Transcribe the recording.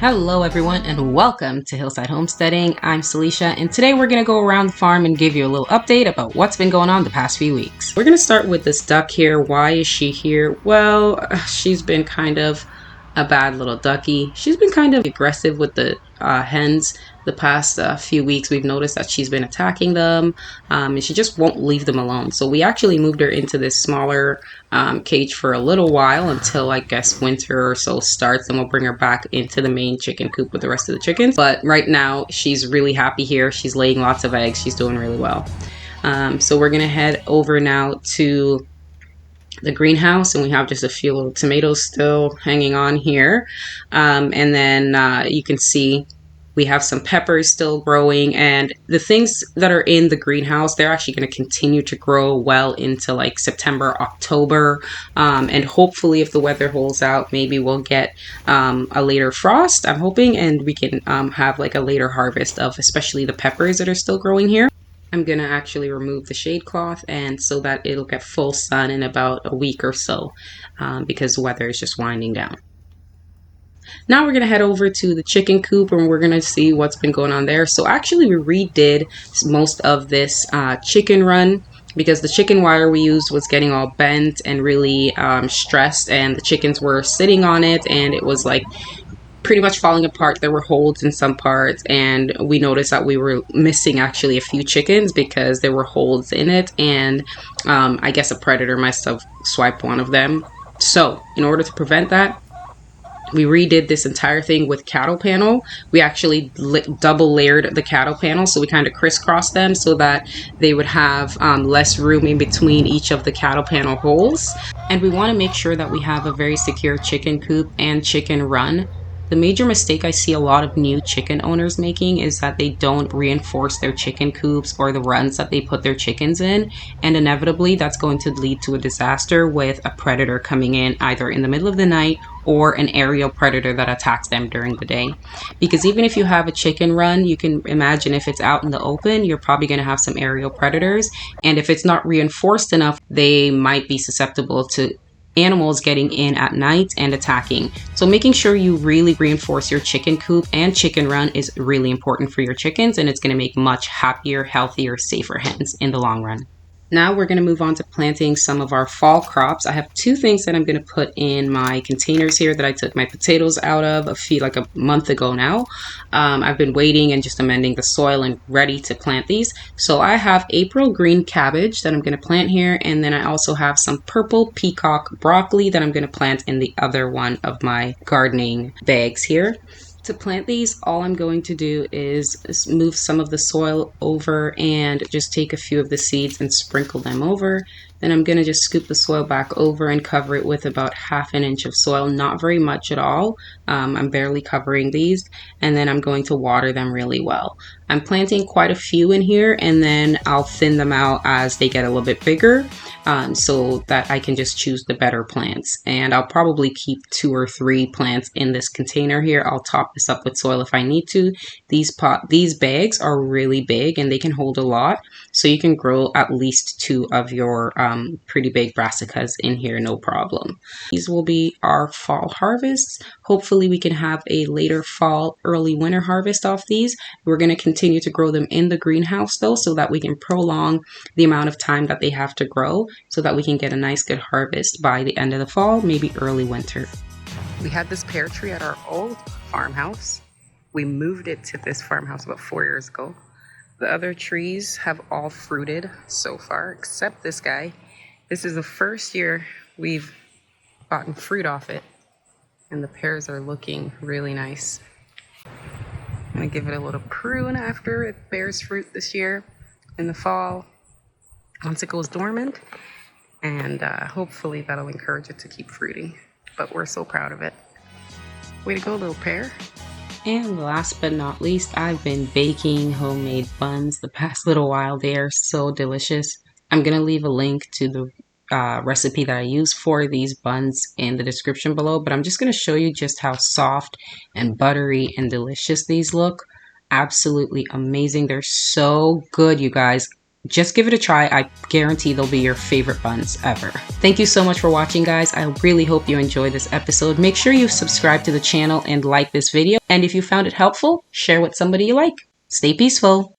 Hello everyone and welcome to Hillside Homesteading. I'm Salisha and today we're going to go around the farm and give you a little update about what's been going on the past few weeks. We're going to start with this duck here. Why is she here? Well, she's been kind of a bad little ducky. She's been kind of aggressive with the hens the past few weeks. We've noticed that she's been attacking them and she just won't leave them alone. So we actually moved her into this smaller cage for a little while until I guess winter or so starts, and we'll bring her back into the main chicken coop with the rest of the chickens. But right now she's really happy here. She's laying lots of eggs. She's doing really well. So we're gonna head over now to the greenhouse, and we have just a few little tomatoes still hanging on here, and then you can see we have some peppers still growing, and the things that are in the greenhouse, they're actually going to continue to grow well into like September, October, and hopefully if the weather holds out, maybe we'll get a later frost, I'm hoping, and we can have like a later harvest of especially the peppers that are still growing here. I'm going to actually remove the shade cloth and so that it'll get full sun in about a week or so because the weather is just winding down. Now we're going to head over to the chicken coop and we're going to see what's been going on there. So actually we redid most of this chicken run because the chicken wire we used was getting all bent and really stressed, and the chickens were sitting on it and it was like pretty much falling apart. There were holes in some parts, and we noticed that we were missing actually a few chickens because there were holes in it, and I guess a predator must have swiped one of them. So in order to prevent that, we redid this entire thing with cattle panel. We actually double layered the cattle panel, so we kind of crisscrossed them so that they would have less room in between each of the cattle panel holes. And we want to make sure that we have a very secure chicken coop and chicken run. The major mistake I see a lot of new chicken owners making is that they don't reinforce their chicken coops or the runs that they put their chickens in, and inevitably that's going to lead to a disaster with a predator coming in either in the middle of the night or an aerial predator that attacks them during the day. Because even if you have a chicken run, you can imagine if it's out in the open, you're probably going to have some aerial predators, and if it's not reinforced enough, they might be susceptible to animals getting in at night and attacking. So making sure you really reinforce your chicken coop and chicken run is really important for your chickens, and it's going to make much happier, healthier, safer hens in the long run. Now we're going to move on to planting some of our fall crops. I have two things that I'm going to put in my containers here that I took my potatoes out of like a month ago now. I've been waiting and just amending the soil and ready to plant these. So I have April green cabbage that I'm going to plant here, and then I also have some purple peacock broccoli that I'm going to plant in the other one of my gardening bags here. To plant these, all I'm going to do is move some of the soil over and just take a few of the seeds and sprinkle them over. Then I'm going to just scoop the soil back over and cover it with about 1/2 inch of soil, not very much at all. I'm barely covering these, and then I'm going to water them really well. I'm planting quite a few in here, and then I'll thin them out as they get a little bit bigger so that I can just choose the better plants. And I'll probably keep 2 or 3 plants in this container here. I'll top this up with soil if I need to. These bags are really big and they can hold a lot, so you can grow at least 2 of your pretty big brassicas in here, no problem. These will be our fall harvests. Hopefully we can have a later fall, early winter harvest off these. We're going to continue to grow them in the greenhouse though, so that we can prolong the amount of time that they have to grow, so that we can get a nice good harvest by the end of the fall, maybe early winter. We had this pear tree at our old farmhouse. We moved it to this farmhouse about 4 years ago. The other trees have all fruited so far, except this guy. This is the first year we've gotten fruit off it, and the pears are looking really nice. I'm gonna give it a little prune after it bears fruit this year in the fall, once it goes dormant, and hopefully that'll encourage it to keep fruiting. But we're so proud of it. Way to go, little pear. And last but not least, I've been baking homemade buns the past little while. They are so delicious. I'm going to leave a link to the recipe that I use for these buns in the description below, but I'm just going to show you just how soft and buttery and delicious these look. Absolutely amazing. They're so good, you guys. Just give it a try. I guarantee they'll be your favorite buns ever. Thank you so much for watching, guys. I really hope you enjoyed this episode. Make sure you subscribe to the channel and like this video. And if you found it helpful, share with somebody you like. Stay peaceful.